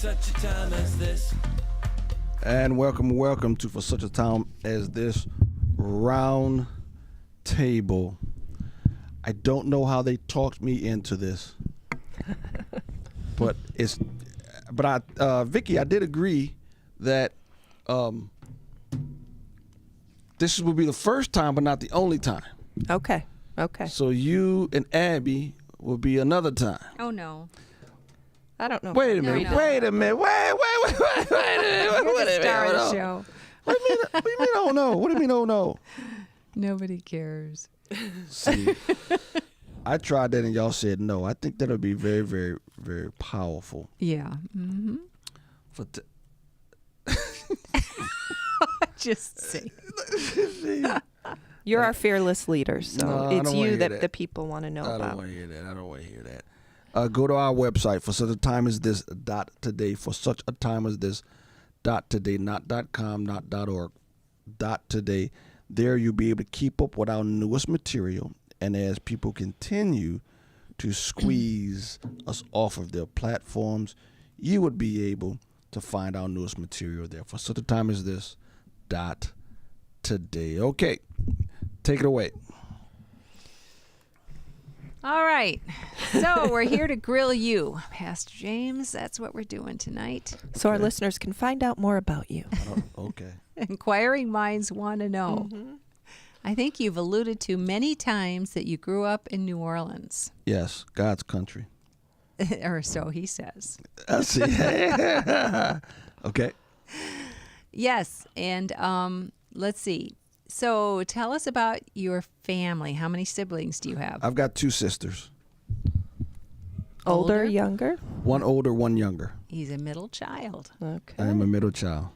such a time as this. And welcome to For Such a Time as This round table. I don't know how they talked me into this, but Vicki, I did agree that this will be the first time, but not the only time. Okay. So you and Abby will be another time. Oh no. I don't know. Wait a minute. Wait a minute. Wait a minute. Star of the show. What do you mean, oh no? What do you mean, oh no? Nobody cares. See, I tried that and y'all said no. I think that'll be very, very, very powerful. Yeah. Mm-hmm. Just say. You're our fearless leader, so No, it's you that that the people want to know I about. don't want to hear that. Go to our website, for such a time as this .today, for such a time as this .today, not .com, not .org, .today. There you'll be able to keep up with our newest material, and as people continue to squeeze us off of their platforms, you would be able to find our newest material there. For such a time as this .today. Okay, take it away. All right. So we're here to grill you, Pastor James. That's what we're doing tonight. So our listeners can find out more about you. Okay. Inquiring minds want to know. Mm-hmm. I think you've alluded to many times that you grew up in New Orleans. Yes, God's country. Or so he says. I see. Okay. Yes. And let's see. So tell us about your family. How many siblings do you have? I've got two sisters. Older, younger? One older, one younger. He's a middle child. Okay. I am a middle child.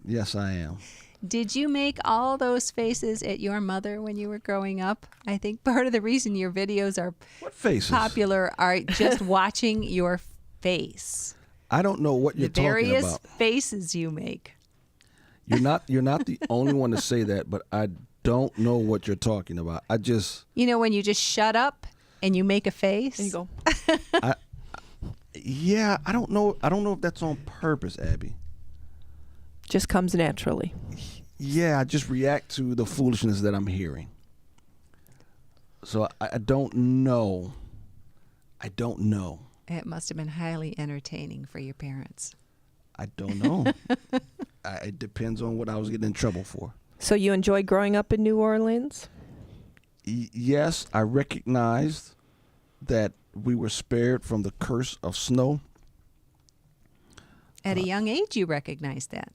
Yes, I am. Did you make all those faces at your mother when you were growing up? I think part of the reason your videos are What faces? popular are just watching your face. I don't know what you're The talking various about. faces you make. You're not the only one to say that, but I don't know what you're talking about. I just You know when you just shut up and you make a face? There you go. yeah, I don't know if that's on purpose, Abby. Just comes naturally. Yeah, I just react to the foolishness that I'm hearing. So I don't know. It must have been highly entertaining for your parents. I don't know. It depends on what I was getting in trouble for. So you enjoyed growing up in New Orleans? Yes, I recognized that we were spared from the curse of snow. At a young age, you recognized that.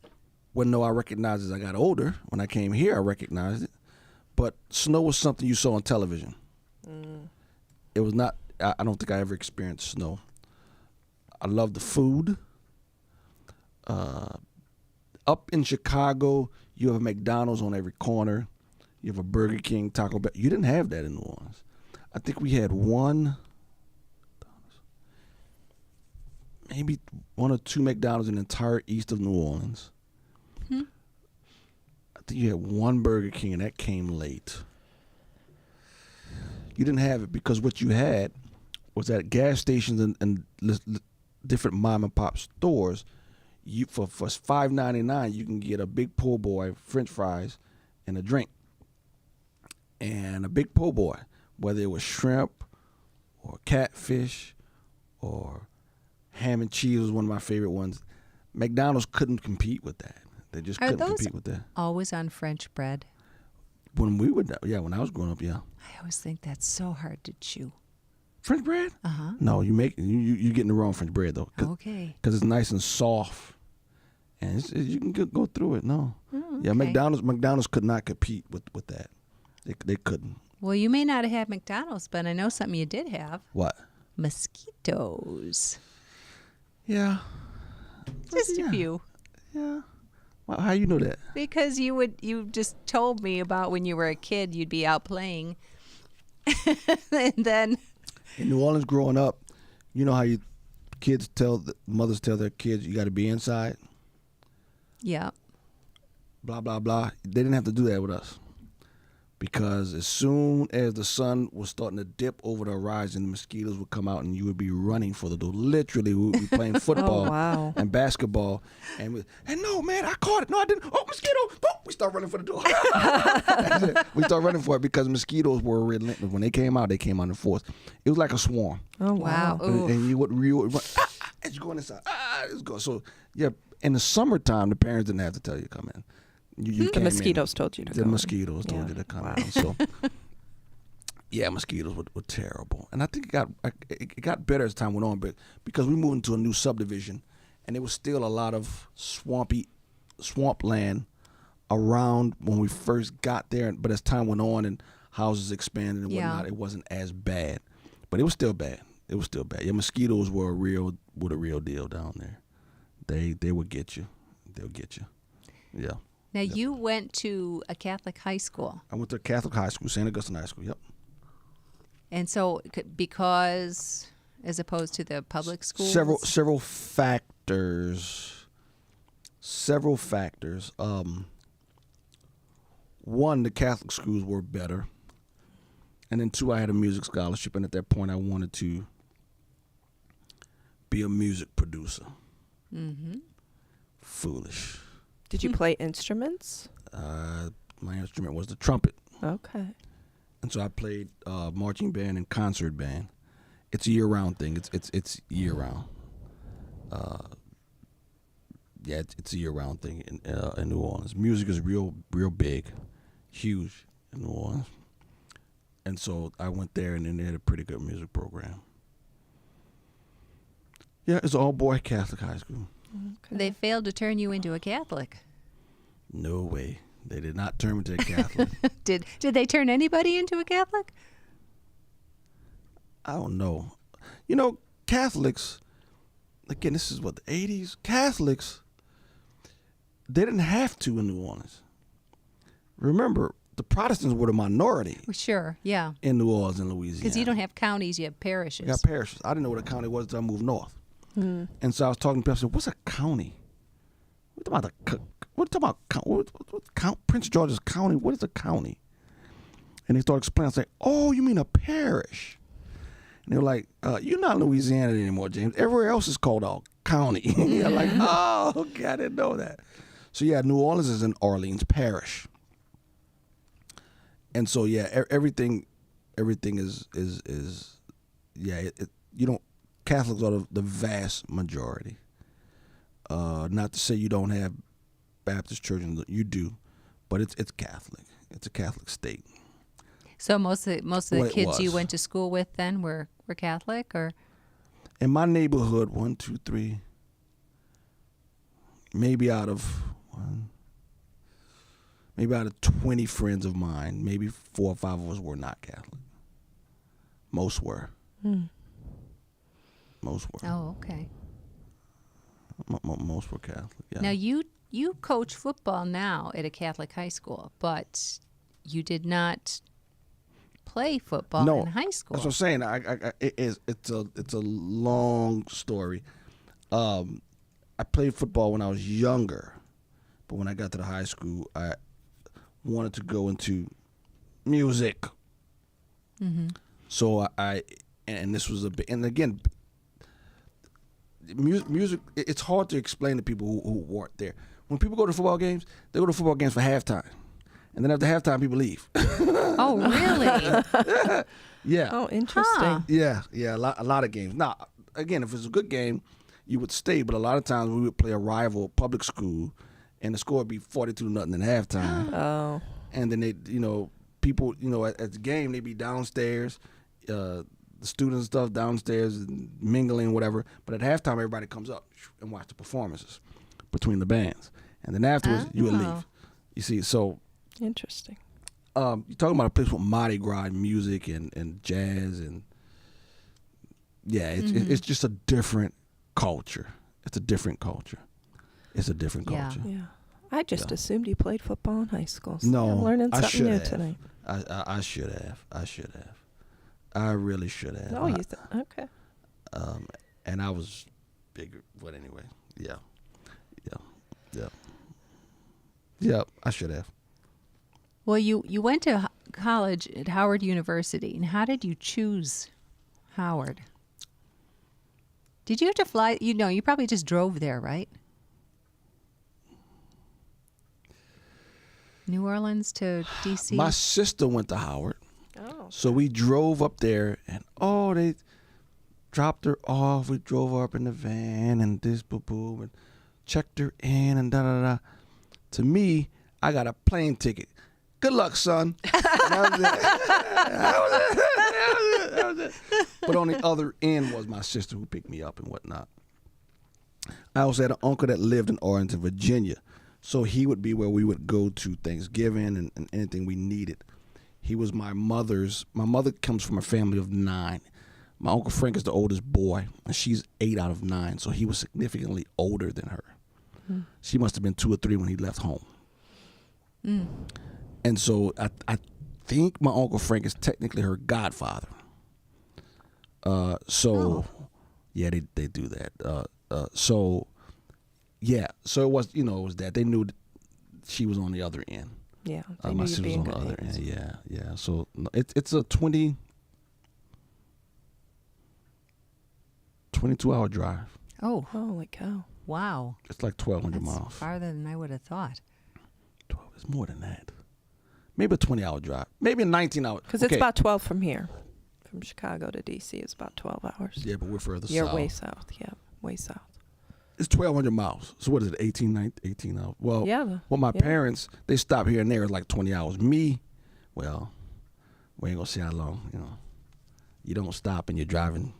Well, no, I recognized as I got older. When I came here, I recognized it. But snow was something you saw on television. It was not, I don't think I ever experienced snow. I love the food. Up in Chicago, you have a McDonald's on every corner. You have a Burger King, Taco Bell. You didn't have that in New Orleans. I think we had maybe one or two McDonald's in the entire east of New Orleans. I think you had one Burger King, and that came late. You didn't have it because what you had was at gas stations and different mom and pop stores. You for $5.99 you can get a big po' boy, French fries, and a drink. And a big po' boy, whether it was shrimp or catfish or ham and cheese was one of my favorite ones. McDonald's couldn't compete with that. They just couldn't compete with that. Always on French bread? When I was growing up, yeah. I always think that's so hard to chew. French bread? Uh-huh. No, you're getting the wrong French bread though. Okay. Because it's nice and soft, and you can go through it. No, Oh, yeah, okay. McDonald's could not compete with that. They couldn't. Well, you may not have had McDonald's, but I know something you did have. What? Mosquitoes. Yeah. Just Yeah. a few. Yeah. Well, how you know that? Because you just told me about when you were a kid, you'd be out playing. And then In New Orleans, growing up, you know how mothers tell their kids you got to be inside. yeah. Blah blah blah. They didn't have to do that with us. because as soon as the sun was starting to dip over the horizon, the mosquitoes would come out and you would be running for the door. Literally, we would be playing football wow. and basketball. And no, man, I caught it. No, I didn't. Oh, mosquito. Oh, we start running for the door. We start running for it because mosquitoes were relentless. When they came out in force. It was like a swarm. Oh, Wow. wow. And you would run as you go inside. It's go. So, yeah, in the summertime, the parents didn't have to tell you to come in. You The came in. mosquitoes told you to The go. mosquitoes told Yeah. you to come Wow. in. So, yeah, mosquitoes were terrible. And I think it got better as time went on, but because we moved into a new subdivision, and there was still a lot of swampland around when we first got there. But as time went on and houses expanded and Yeah. whatnot, it wasn't as bad. But it was still bad. Yeah, mosquitoes were a real deal down there. They would get you. They'll get you. Yeah. Now, you went to a Catholic high school. I went to Catholic high school, St. Augustine High School. Yep. And so, because, as opposed to the public schools? Several factors. One, the Catholic schools were better, and then two, I had a music scholarship, and at that point, I wanted to be a music producer. Mm-hmm. Foolish. Did you play instruments? My instrument was the trumpet. Okay. And so I played marching band and concert band. It's a year-round thing. It's year-round. It's a year-round thing in New Orleans. Music is real big, huge in New Orleans. And so I went there, and then they had a pretty good music program. Yeah, it's an all-boy Catholic high school. Okay. They failed to turn you into a Catholic. No way. They did not turn me to a Catholic. Did they turn anybody into a Catholic? I don't know. You know, Catholics, again, this is what, the 80s? Catholics, they didn't have to in New Orleans. Remember, the Protestants were the minority Well, sure, yeah. in New Orleans and Louisiana. Because you don't have counties, you have parishes. We got parishes. I didn't know what a county was until I moved north. Mm. And so I was talking to people, I said, what's a county? What Prince George's County? What is a county? And they started explaining. I was like, oh, you mean a parish? And they were like, you're not in Louisiana anymore, James. Everywhere else is called a county. You're like, oh, okay, I didn't know that. So yeah, New Orleans is in Orleans Parish. And so yeah, everything is you don't, Catholics are the vast majority. Not to say you don't have Baptist churches, you do, but it's Catholic. It's a Catholic state. So most of the Well, it kids you was. went to school with then were Catholic, or? In my neighborhood, 1, 2, 3, maybe out of 20 friends of mine, maybe 4 or 5 of us were not Catholic. Most were. Mm. Most were. Oh, okay. Most were Catholic. Yeah. Now you coach football now at a Catholic high school, but you did not play football No, in high school. That's what I'm saying. It's a long story. I played football when I was younger, but when I got to the high school, I wanted to go into music. Mm-hmm. So and this was and again, music. It's hard to explain to people who weren't there. When people go to football games, they go to football games for halftime, and then after halftime, people leave. Oh, really? Yeah. Oh, interesting. Huh. Yeah, a lot of games. Now, again, if it's a good game, you would stay, but a lot of times we would play a rival public school, and the score would be 42-0 at halftime. Oh. And then they, people, at the game, they'd be downstairs, the students and stuff downstairs and mingling, whatever. But at halftime, everybody comes up and watch the performances between the bands. And then afterwards, you would Oh. leave. You see, so Interesting. you're talking about a place with Mardi Gras music and jazz and yeah, it's just a different culture. It's a different culture. It's a different Yeah. culture. Yeah. I just Yeah. assumed you played football in high school. So No, I'm learning I something should new have. tonight. I should have. I really should have. Oh, okay. And I was bigger. But anyway, yeah. I should have. Well, you went to college at Howard University, and how did you choose Howard? Did you have to fly? You probably just drove there, right? New Orleans to D.C.? My sister went to Howard. Oh. So we drove up there, and they dropped her off. We drove her up in the van, and this boo-boo, and checked her in, and da-da-da. To me, I got a plane ticket. Good luck, son. That was it. But on the other end was my sister who picked me up and whatnot. I also had an uncle that lived in Arlington, Virginia. So he would be where we would go to Thanksgiving and anything we needed. He was my mother comes from a family of 9. My Uncle Frank is the oldest boy, and she's 8 out of 9. So he was significantly older than her. Mm. She must have been 2 or 3 when he left home. Mm. And so I think my Uncle Frank is technically her godfather. Yeah, they do that. So it was, it was that. They knew that she was on the other end. Yeah, my sister was on the other end. Yeah. So it's a 22-hour drive. Oh, holy cow! Wow, it's like 1,200 That's miles. farther than I would have thought. 12. It's more than that. Maybe a 20-hour drive. Maybe a 19-hour. Because it's about 12 from here. From Chicago to D.C. is about 12 hours. Yeah, but we're further south. You're way south. Yeah, way south. It's 1,200 miles. So what is it, 18 hours? Well, yeah, my parents, they stop here and there. It's like 20 hours. Me, well, we ain't going to see how long, You don't stop and you're driving.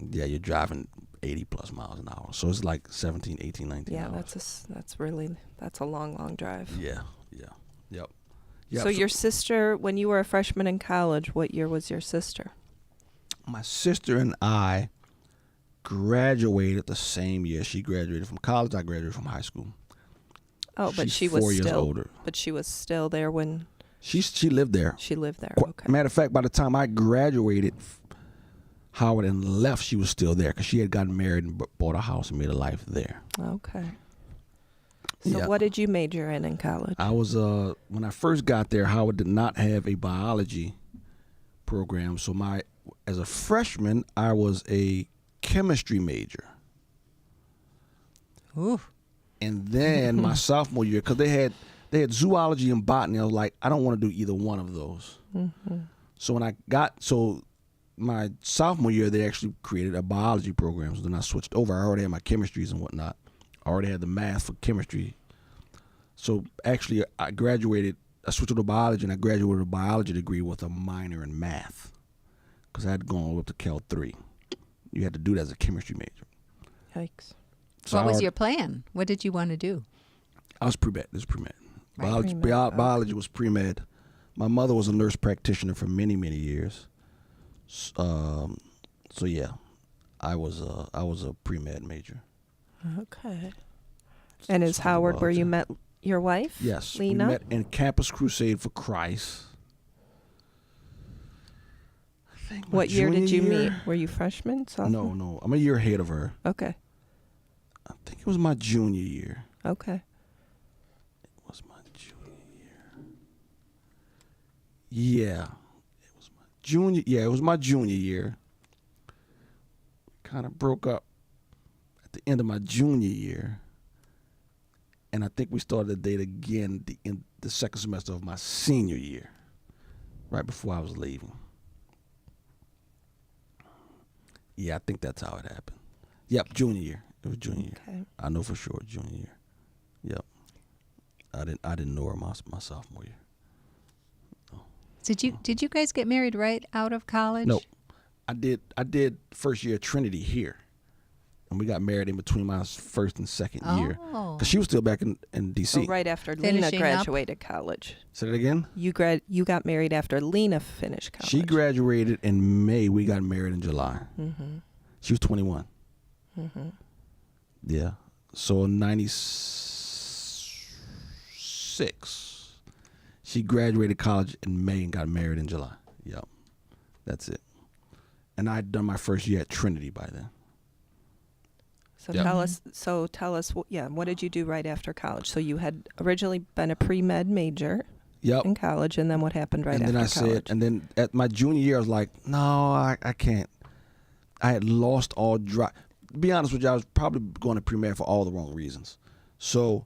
Yeah, you're driving 80 plus miles an hour. So it's like 17, 18, 19 hours. That's a long drive. Yeah. Yep. So your sister, when you were a freshman in college, what year was your sister? My sister and I graduated the same year. She graduated from college. I graduated from high school. Oh, but She's she was 4 years still older. But she was still there when she lived there. She lived there. Okay. Matter of fact, by the time I graduated Howard and left, she was still there because she had gotten married and bought a house and made a life there. Okay. So what did you major in college? I was when I first got there, Howard did not have a biology program. So as a freshman, I was a chemistry major. Ooh. And then my sophomore year, because they had zoology and botany, I was like, I don't want to do either one of those. Mm-hmm. So my sophomore year, they actually created a biology program. So then I switched over. I already had my chemistries and whatnot. I already had the math for chemistry. So actually, I switched to biology, and I graduated with a biology degree with a minor in math because I had gone all up to Cal 3. You had to do that as a chemistry major. Yikes. So what was your plan? What did you want to do? I was pre-med. This is pre-med. Right. Biology was pre-med. My mother was a nurse practitioner for many, many years. So yeah, I was a pre-med major. Okay. And is Howard where you met your wife? Yes, Lena? we met in Campus Crusade for Christ. What year did you meet? Were you freshman? Sophomore? No. I'm a year ahead of her. Okay. I think it was my junior year. Okay. It was my junior year. Yeah. It was my junior year. Kind of broke up at the end of my junior year. And I think we started to date again in the second semester of my senior year, right before I was leaving. Yeah, I think that's how it happened. Yep, junior year. It was junior year. Okay. I know for sure, junior year. Yep. I didn't know her my sophomore year. No. Did you guys get married right out of college? No. I did first year at Trinity here. And we got married in between my first and second year. Because she was still back in D.C. So right after Finishing Lena graduated college. Say that again? You got married after Lena finished college. She graduated in May. We got married in July. Mm-hmm. She was 21. Mm-hmm. Yeah. So in 96, she graduated college in May and got married in July. Yep. That's it. And I'd done my first year at Trinity by then. So Yep. tell us, what did you do right after college? So you had originally been a pre-med major Yep. in college, and then what happened right and after then I college? said, and then at my junior year, I was like, no, I can't. I had lost all drive. To be honest with you, I was probably going to pre-med for all the wrong reasons. So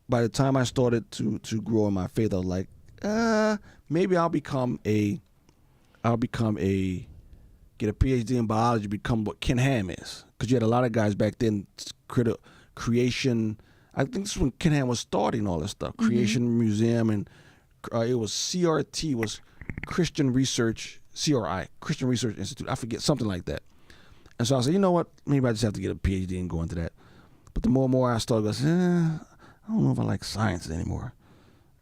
by the time I started to grow in my faith, I was like, maybe I'll get a PhD in biology, become what Ken Ham is. Because you had a lot of guys back then, creation. I think this is when Ken Ham was starting all this stuff. Creation Museum, and it was CRT, was Christian Research, CRI, Christian Research Institute. I forget, something like that. And so I said, you know what? Maybe I just have to get a PhD and go into that. But the more and more I started going, I don't know if I like science anymore.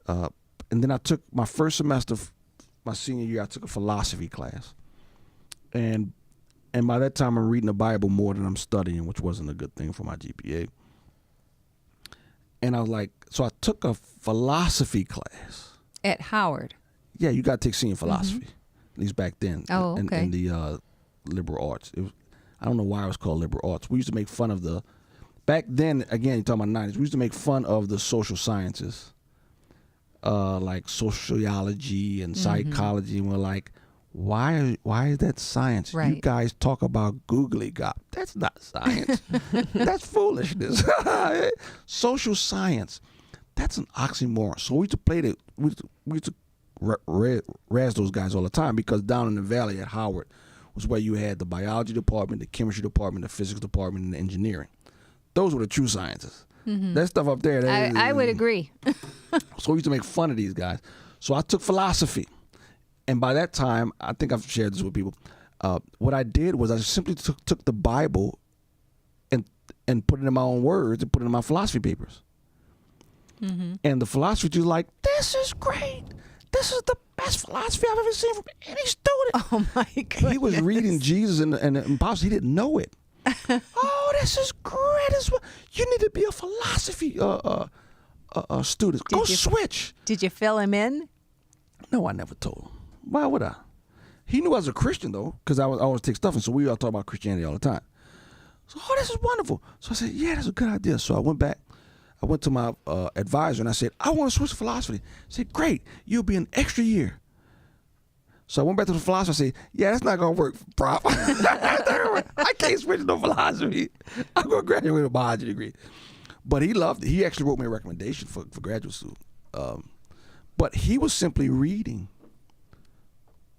And then I took my first semester, my senior year, I took a philosophy class. And by that time, I'm reading the Bible more than I'm studying, which wasn't a good thing for my GPA. And I was like, so I took a philosophy class. At Howard. Yeah, you got to take senior philosophy, at least back then. Oh, okay. In the liberal arts. I don't know why it was called liberal arts. We used to make fun of back then, again, you're talking about 90s, we used to make fun of the social sciences, like sociology and psychology, and we're like, why is that science? Right. You guys talk about googly gop. That's not science. That's foolishness. Social science, that's an oxymoron. So we used to play that. We used to razz those guys all the time, because down in the valley at Howard was where you had the biology department, the chemistry department, the physics department, and the engineering. Those were the true sciences. That stuff up there. I would agree. So we used to make fun of these guys. So I took philosophy. And by that time, I think I've shared this with people. What I did was I simply took the Bible and put it in my own words and put it in my philosophy papers. And the philosophy teacher was like, this is great. This is the best philosophy I've ever seen from any student. Oh, my goodness. He was reading Jesus and the Apostles. He didn't know it. Oh, this is great. You need to be a philosophy student. Go switch. Did you fill him in? No, I never told him. Why would I? He knew I was a Christian, though, because I always take stuff, and so we all talk about Christianity all the time. So, this is wonderful. So I said, yeah, that's a good idea. So I went back. I went to my advisor, and I said, I want to switch to philosophy. He said, great. You'll be an extra year. So I went back to the philosophy and said, yeah, that's not going to work, prof. I can't switch to no philosophy. I'm going to graduate with a biology degree. But he loved it. He actually wrote me a recommendation for graduate school. But he was simply reading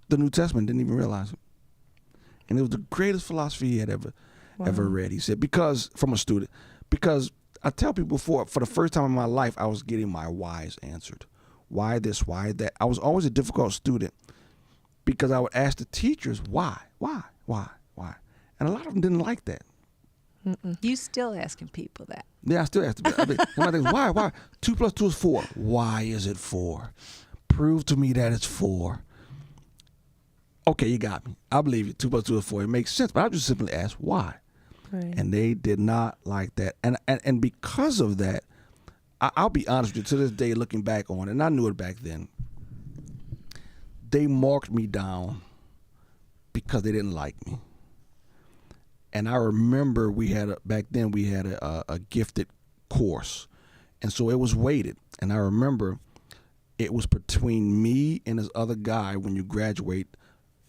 the New Testament, didn't even realize it. And it was the greatest philosophy he had ever read. He said, because I tell people for the first time in my life, I was getting my whys answered. Why this, why that? I was always a difficult student because I would ask the teachers, why? And a lot of them didn't like that. You still asking people that? Yeah, I still ask them. My thing is, why? 2 + 2 is 4. Why is it 4? Prove to me that it's 4. Okay, you got me. I believe you. 2 + 2 is 4. It makes sense, but I just simply asked why. Right. And they did not like that. And because of that, I'll be honest with you, to this day, looking back on it, and I knew it back then, they marked me down because they didn't like me. And I remember back then we had a gifted course. And so it was weighted. And I remember it was between me and this other guy. When you graduate,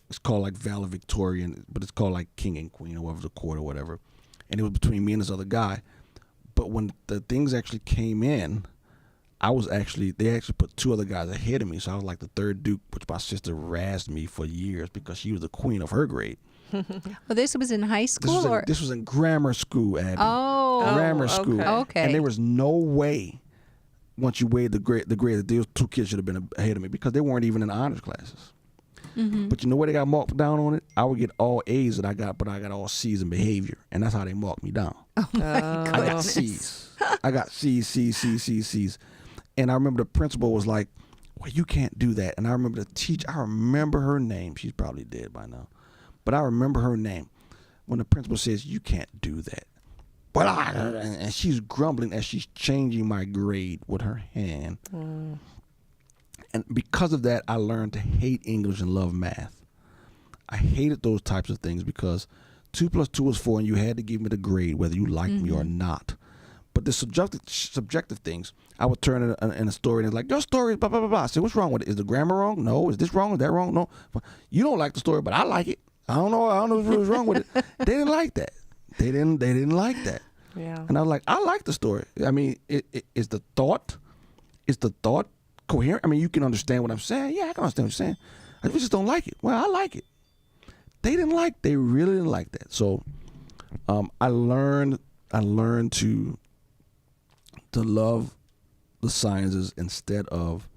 it's called like valedictorian, but it's called like king and queen or whatever, the court or whatever. And it was between me and this other guy. But when the things actually came in, they actually put 2 other guys ahead of me. So I was like the third Duke, which my sister razzed me for years because she was the queen of her grade. Well, this was in high school? This was in grammar school, Abby. Oh. Grammar school. Okay. And there was no way, once you weighed the grade, that those 2 kids should have been ahead of me because they weren't even in the honors classes. But you know where they got marked down on it? I would get all A's that I got, but I got all C's in behavior. And that's how they marked me down. Oh, my goodness. I got C's. I got C's. And I remember the principal was like, well, you can't do that. And I remember the teacher, I remember her name. She's probably dead by now. But I remember her name. When the principal says, you can't do that. But and she's grumbling as she's changing my grade with her hand. And because of that, I learned to hate English and love math. I hated those types of things because 2 plus 2 was 4, and you had to give me the grade whether you liked me or not. But the subjective things, I would turn in a story and it's like, your story is blah, blah, blah, blah. I said, what's wrong with it? Is the grammar wrong? No. Is this wrong? Is that wrong? No. You don't like the story, but I like it. I don't know what's wrong with it. They didn't like that. They didn't like that. Yeah. And I was like, I like the story. I mean, is the thought coherent? I mean, you can understand what I'm saying. Yeah, I can understand what you're saying. I just don't like it. Well, I like it. They really didn't like that. So I learned to love the sciences instead of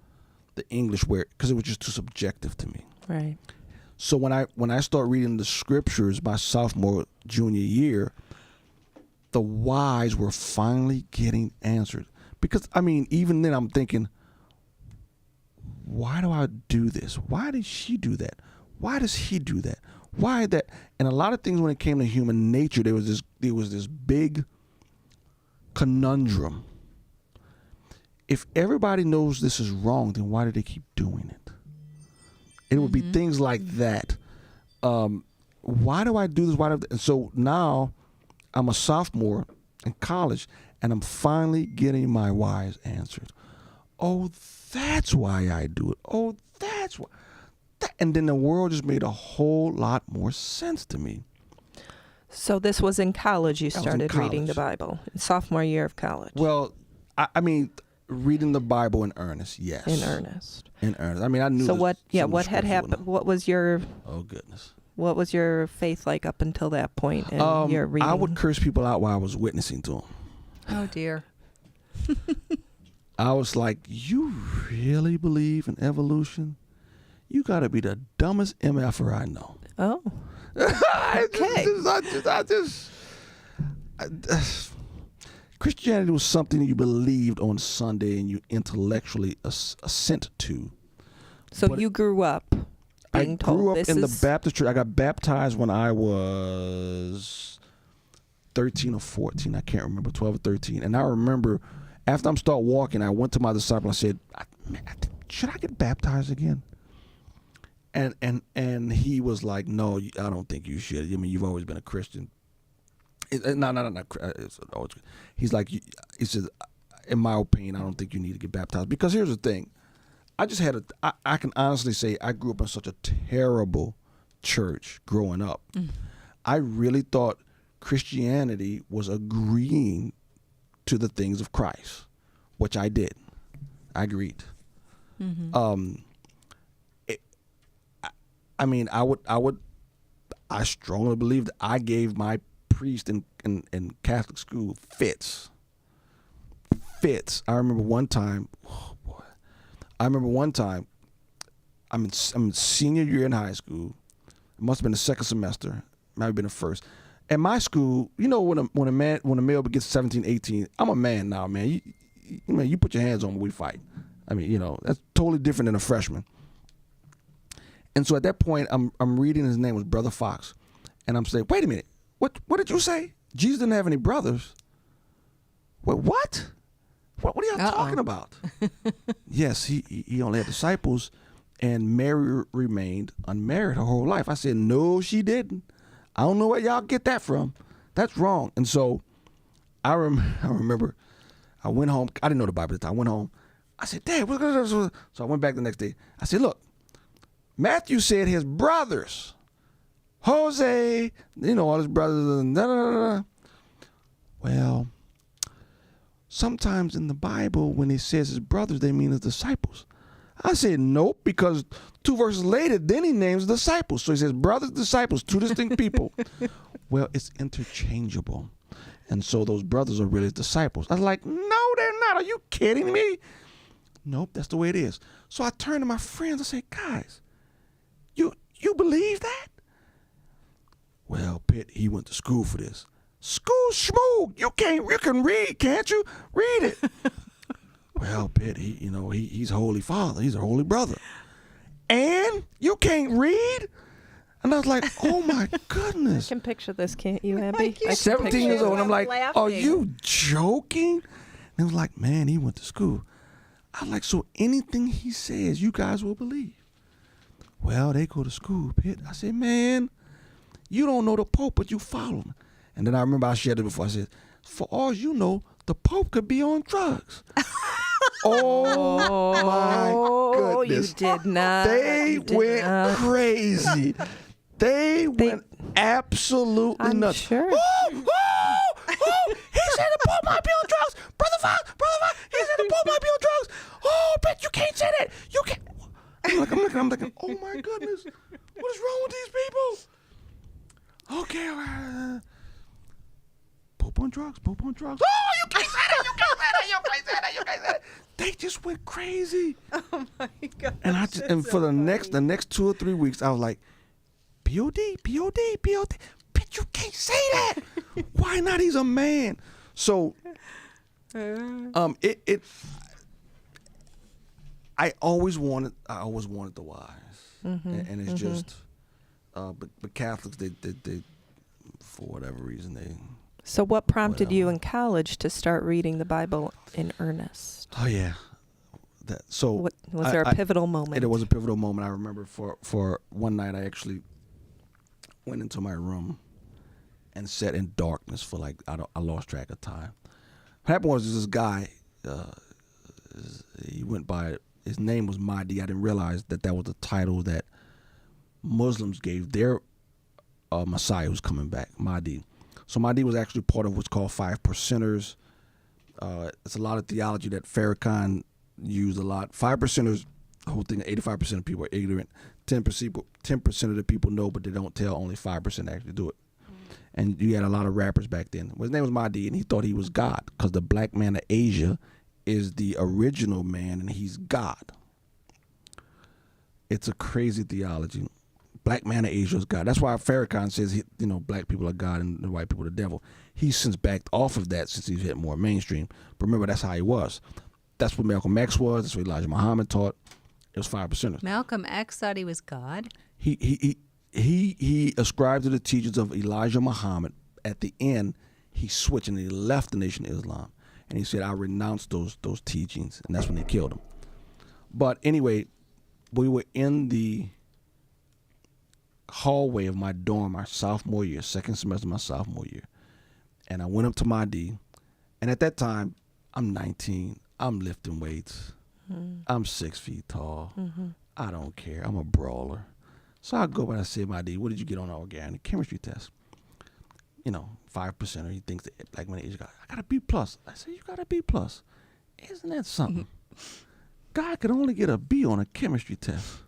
the English, because it was just too subjective to me. Right. So when I start reading the scriptures my sophomore, junior year, the whys were finally getting answered. Because, I mean, even then I'm thinking, why do I do this? Why did she do that? Why does he do that? Why that? And a lot of things when it came to human nature, there was this big conundrum. If everybody knows this is wrong, then why do they keep doing it? It would be things like that. Why do I do this? And so now I'm a sophomore in college, and I'm finally getting my whys answered. Oh, that's why I do it. Oh, that's why. And then the world just made a whole lot more sense to me. So this was in college you That was in started reading the college. Bible, sophomore year of college. Well, I mean, reading the Bible in earnest, yes. In earnest. In earnest. I mean, I knew. So that what? Yeah, some of the what had scriptures happened? were- Oh goodness. What was your faith like up until that point in your reading? I would curse people out while I was witnessing to them. Oh dear. I was like, you really believe in evolution? You got to be the dumbest MFer I know. Oh. Christianity was something you believed on Sunday and you intellectually assent to. So But you grew up being I told grew up this in is the Baptist church. I got baptized when I was 13 or 14. I can't remember, 12 or 13. And I remember after I'm start walking, I went to my disciple. I said, should I get baptized again? And he was like, no, I don't think you should. I mean, you've always been a Christian. No. He's like, he says, in my opinion, I don't think you need to get baptized. Because here's the thing. I can honestly say I grew up in such a terrible church growing up. I really thought Christianity was agreeing to the things of Christ, which I did. I agreed. I strongly believe that I gave my priest in Catholic school fits. I remember one time, I'm in senior year in high school. It must have been the second semester. Might have been the first. At my school, you know, when a male gets 17, 18, I'm a man now, man. You put your hands on me, we fight. I mean, you know, that's totally different than a freshman. And so at that point, I'm reading, his name was Brother Fox, and I'm saying, wait a minute, what did you say? Jesus didn't have any brothers. What? What are y'all talking about? Yes, he only had disciples, and Mary remained unmarried her whole life. I said, no, she didn't. I don't know where y'all get that from. That's wrong. And so I remember I went home. I didn't know the Bible at the time. I went home. I said, Dad, so I went back the next day. I said, look, Matthew said his brothers, Jose, you know, all his brothers, and da-da-da-da. Well, sometimes in the Bible, when it says his brothers, they mean his disciples. I said, nope, because 2 verses later, then he names disciples. So he says, brothers, disciples, 2 distinct people. Well, it's interchangeable. And so those brothers are really his disciples. I was like, no, they're not. Are you kidding me? Nope, that's the way it is. So I turned to my friends. I said, guys, you believe that? Well, Pitt, he went to school for this. School schmoog. You can read, can't you? Read it. Well, Pitt, he's a holy father. He's a holy brother. And you can't read? And I was like, oh my goodness. I can picture this, can't you, Abby? I can 17 picture years it. old. And I'm like, laughing. are you joking? And it was like, man, he went to school. I was like, so anything he says, you guys will believe. Well, they go to school, Pitt. I said, man, You don't know the Pope, but you follow him. And then I remember I shared it before. I said, for all you know, the Pope could be on drugs. Oh, my goodness. You did not. They went crazy. They went absolutely I'm nuts. sure. He said the Pope might be on drugs. Brother Fox, he said the Pope might be on drugs. Oh, but you can't say that. You can't. I'm thinking, oh my goodness, what is wrong with these people? Okay, Pope on drugs. Oh, you can't say that. You can't say that. They just went crazy. Oh my God. And for the next 2 or 3 weeks, I was like, POD. Bitch, you can't say that. Why not? He's a man. So, I always wanted the wise, and it's just, but Catholics, they for whatever reason they. So what prompted whatever. you in college to start reading the Bible in earnest? Oh yeah, Was there a pivotal moment? It was a pivotal moment. I remember for one night I actually went into my room and sat in darkness for like I lost track of time. What happened was this guy, he went by, his name was Mahdi. I didn't realize that was the title that Muslims gave their Messiah who's coming back, Mahdi. So Mahdi was actually part of what's called 5 percenters. It's a lot of theology that Farrakhan used a lot. 5 percenters, the whole thing, 85% of people are ignorant. 10% of the people know, but they don't tell. Only 5% actually do it. And you had a lot of rappers back then. Well, his name was Mahdi, and he thought he was God because the black man of Asia is the original man, and he's God. It's a crazy theology. Black man of Asia is God. That's why Farrakhan says, black people are God and the white people are the devil. He's since backed off of that since he's hit more mainstream. But remember, that's how he was. That's what Malcolm X was. That's what Elijah Muhammad taught. It was 5 percenters. Malcolm X thought he was God. He ascribed to the teachings of Elijah Muhammad. At the end, he switched and he left the Nation of Islam. And he said, I renounce those teachings. And that's when they killed him. But anyway, we were in the hallway of my dorm, my sophomore year, second semester of my sophomore year. And I went up to Mahdi. And at that time, I'm 19. I'm lifting weights. I'm 6 feet tall. I don't care. I'm a brawler. So I go by and I say, Mahdi, what did you get on the organic chemistry test? 5%. He thinks that black man age. I got a B+. I said, you got a B+. Isn't that something? God could only get a B on a chemistry test.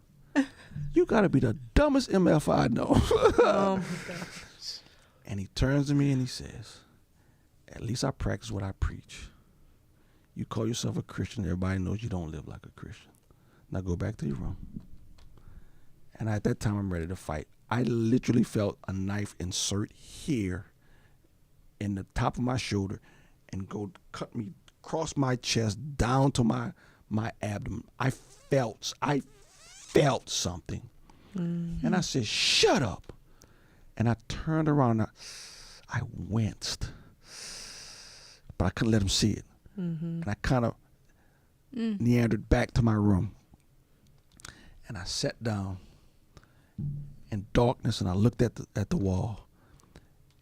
You got to be the dumbest MF I know. Oh my gosh. And he turns to me and he says, at least I practice what I preach. You call yourself a Christian, everybody knows you don't live like a Christian. Now go back to your room. And at that time, I'm ready to fight. I literally felt a knife insert here in the top of my shoulder and go cut me across my chest down to my abdomen. I felt something. And I said, shut up. And I turned around and I winced. But I couldn't let him see it. And I kind of meandered back to my room. And I sat down in darkness and I looked at the wall.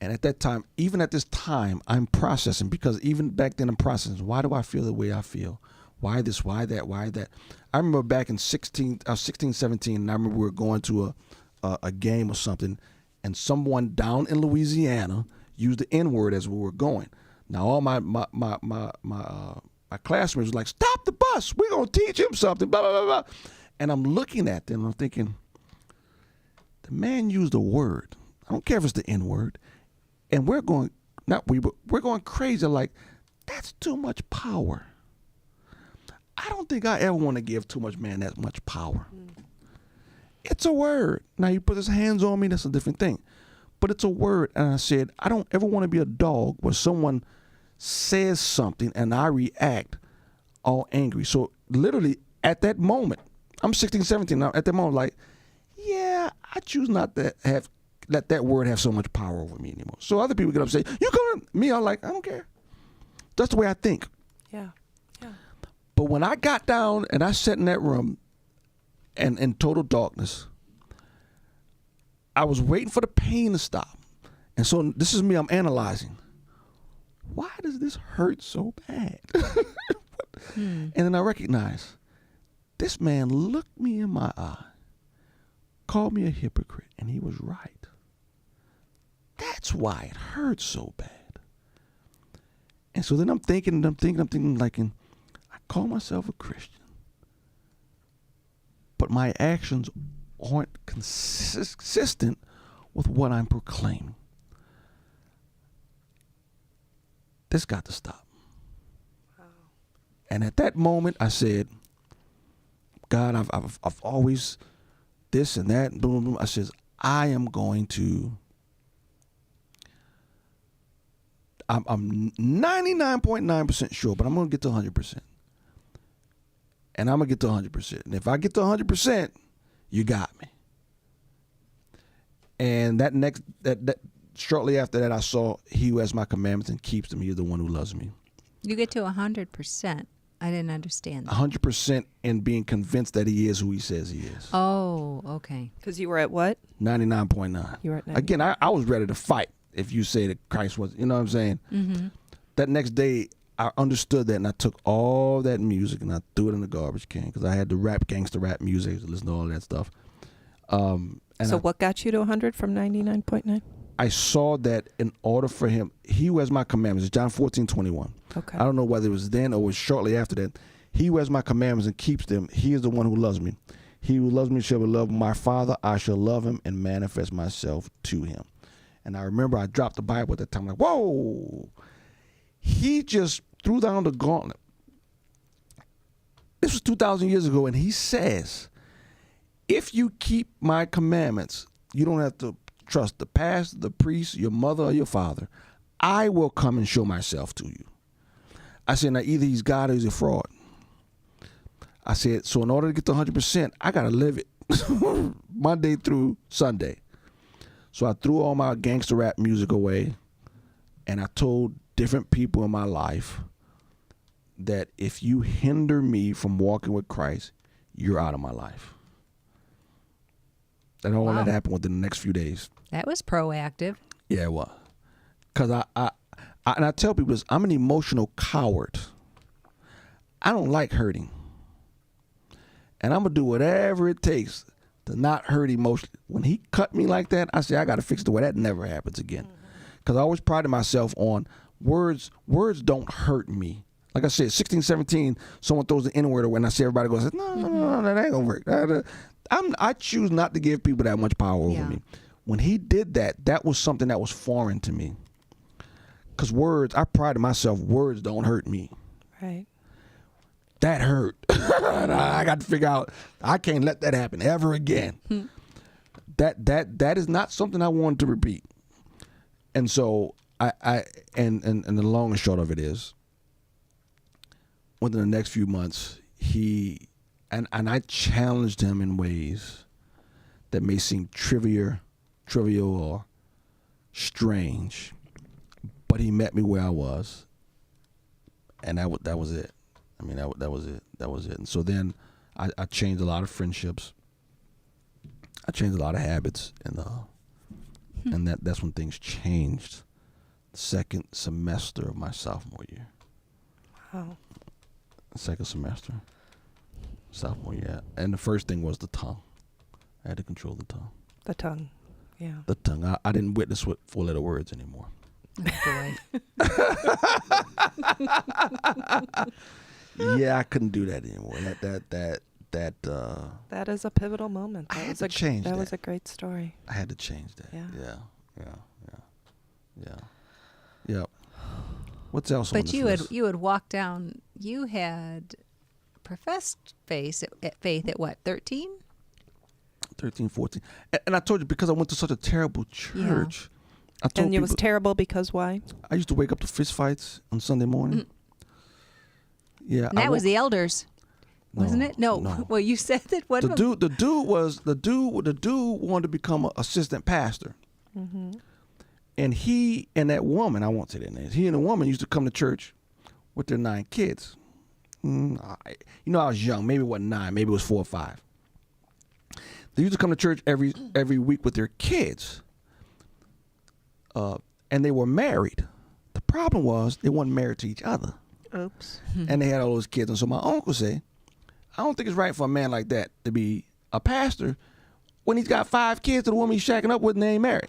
And at that time, even at this time, I'm processing, because even back then I'm processing. Why do I feel the way I feel? Why this? Why that? Why that? I remember back in 16, 17, and I remember we were going to a game or something, and someone down in Louisiana used the N-word as we were going. Now all my classmates were like, stop the bus, we're going to teach him something, blah, blah, blah, blah. And I'm looking at them and I'm thinking, the man used a word. I don't care if it's the N-word. And we're going crazy, like, that's too much power. I don't think I ever want to give too much man that much power. It's a word. Now he put his hands on me, that's a different thing. But it's a word. And I said, I don't ever want to be a dog where someone says something and I react all angry. So literally at that moment, I'm 16, 17 now, at that moment, like, yeah, I choose not to let that word have so much power over me anymore. So other people get up and say, you come to me, I'm like, I don't care. That's the way I think. Yeah. But when I got down and I sat in that room and in total darkness, I was waiting for the pain to stop. And so this is me, I'm analyzing. Why does this hurt so bad? And then I recognize, this man looked me in my eye, called me a hypocrite, and he was right. That's why it hurts so bad. And so then I'm thinking, like, I call myself a Christian, but my actions aren't consistent with what I'm proclaiming. This got to stop. Wow. And at that moment, I said, God, I've always this and that, boom, boom. I says, I am going to. I'm 99.9% sure, but I'm going to get to 100%. And I'm going to get to 100%. And if I get to 100%, you got me. And that shortly after that, I saw, he who has my commandments and keeps them, he is the one who loves me. You get to 100%. I didn't understand that. 100% in being convinced that he is who he says he is. Oh, okay. Because you were at what? 99.9. You were at 99. Again, I was ready to fight if you say that Christ was, you know what I'm saying? Mm-hmm. That next day, I understood that, and I took all that music and I threw it in the garbage can because I had the gangster rap music, to listen to all that stuff. So what got you to 100 from 99.9? I saw that in order for him, he who has my commandments, John 14:21. Okay. I don't know whether it was then or it was shortly after that. He who has my commandments and keeps them, he is the one who loves me. He who loves me shall love my Father. I shall love him and manifest myself to him. And I remember I dropped the Bible at that time. Like, whoa! He just threw down the gauntlet. This was 2,000 years ago, and he says, if you keep my commandments, you don't have to trust the pastor, the priest, your mother, or your father. I will come and show myself to you. I said, now either he's God or he's a fraud. I said, so in order to get to 100%, I got to live it Monday through Sunday. So I threw all my gangster rap music away, and I told different people in my life that if you hinder me from walking with Christ, you're out of my life. And all that happened within the next few days. That was proactive. Yeah, it was. Because I tell people this, I'm an emotional coward. I don't like hurting. And I'm going to do whatever it takes to not hurt emotionally. When he cut me like that, I say, I got to fix the way that never happens again. Because I always prided myself on words. Words don't hurt me. Like I said, 16, 17, someone throws the N-word away, and I see everybody goes, no, that ain't going to work. I choose not to give people that much power over me. When he did that, that was something that was foreign to me. Because words, I prided myself, words don't hurt me. Right. That hurt. I got to figure out, I can't let that happen ever again. That is not something I wanted to repeat. And so and the long and short of it is, within the next few months, and I challenged him in ways that may seem trivial or strange, but he met me where I was, and that was it. I mean, that was it. That was it. And so then I changed a lot of friendships. I changed a lot of habits, and that's when things changed. The second semester of my sophomore year. Wow. Second semester, sophomore year. And the first thing was the tongue. I had to control the tongue. The tongue, yeah. The tongue. I didn't witness with four-letter words anymore. Oh, boy. Yeah, I couldn't do that anymore. That is a pivotal moment. I had to change that. That was a great story. I had to change that. Yeah. What's else on But this you list? had walked down. You had professed faith at what, 13? 13, 14. And I told you, because I went to such a terrible church. I told and it was terrible because why? I used to wake up to fist fights on Sunday morning. Mm-hmm. Yeah. And that was the elders, wasn't it? No. Well, you said that one. The dude wanted to become an assistant pastor. Mm-hmm. And he and that woman, I won't say their names, he and the woman used to come to church with their 9 kids. I was young. Maybe it wasn't 9. Maybe it was 4 or 5. they used to come to church every week with their kids, and they were married. The problem was they weren't married to each other, Oops. and they had all those kids. And so my uncle said, I don't think it's right for a man like that to be a pastor when he's got 5 kids to the woman he's shacking up with and they ain't married.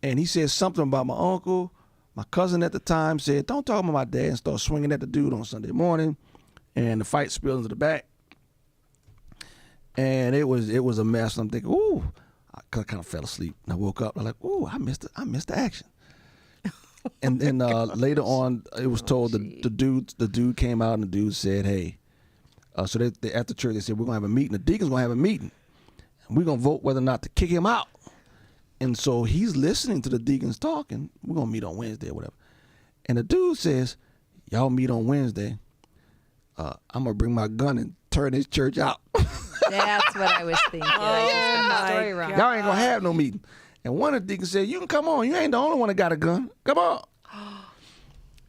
And he said something about my uncle. My cousin at the time said, don't talk about my dad, and start swinging at the dude on Sunday morning. And the fight spilled into the back. And it was a mess. And I'm thinking, ooh, I kind of fell asleep. And I woke up. I'm like, ooh, I missed the action. And then later on, it was told the dude came out, and the dude said, hey, so they after church, they said, we're going to have a meeting. The deacon's going to have a meeting. And we're going to vote whether or not to kick him out. And so he's listening to the deacons talking. We're going to meet on Wednesday or whatever. And the dude says, y'all meet on Wednesday. I'm going to bring my gun and turn this church out. That's what I was thinking. I just got the story wrong. Y'all ain't going to have no meeting. And one of the deacons said, you can come on. You ain't the only one that got a gun. Come on.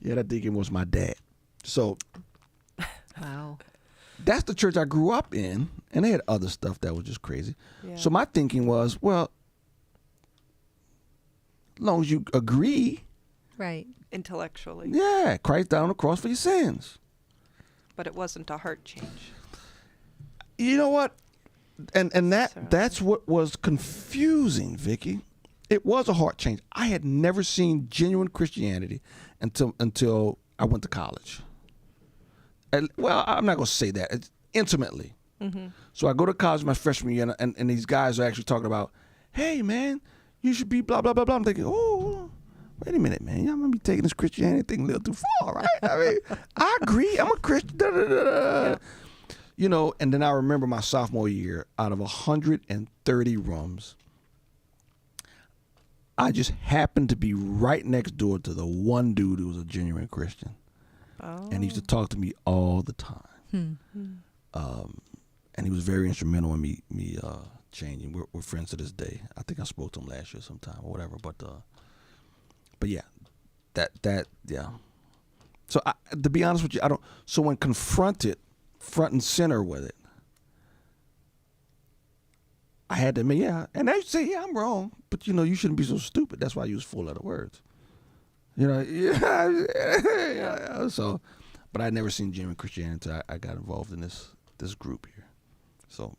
Yeah, that deacon was my dad. So Wow. that's the church I grew up in. And they had other stuff that was just crazy. Yeah. So my thinking was, well, as long as you agree, Right. Intellectually. yeah, Christ died on the cross for your sins. But it wasn't a heart change. You know what? And So- that's what was confusing, Vicki. It was a heart change. I had never seen genuine Christianity until I went to college. And, well, I'm not going to say that. It's intimately. Mm-hmm. So I go to college my freshman year, and these guys are actually talking about, hey, man, you should be blah, blah, blah, blah. I'm thinking, oh, wait a minute, man. Y'all might be taking this Christianity thing a little too far, right? I mean, I agree. I'm a Christian. Da, da, da, da. Yeah. You know, and then I remember my sophomore year, out of 130 rooms, I just happened to be right next door to the one dude who was a genuine Christian. Oh. And he used to talk to me all the time. And he was very instrumental in me changing. We're friends to this day. I think I spoke to him last year sometime or whatever. But yeah, that yeah. So to be honest with you, I don't. So when confronted, front and center with it, I had to admit, yeah. And they say, yeah, I'm wrong, but you shouldn't be so stupid. That's why I use 4-letter words. Yeah. So, but I'd never seen genuine Christianity until I got involved in this group here. So.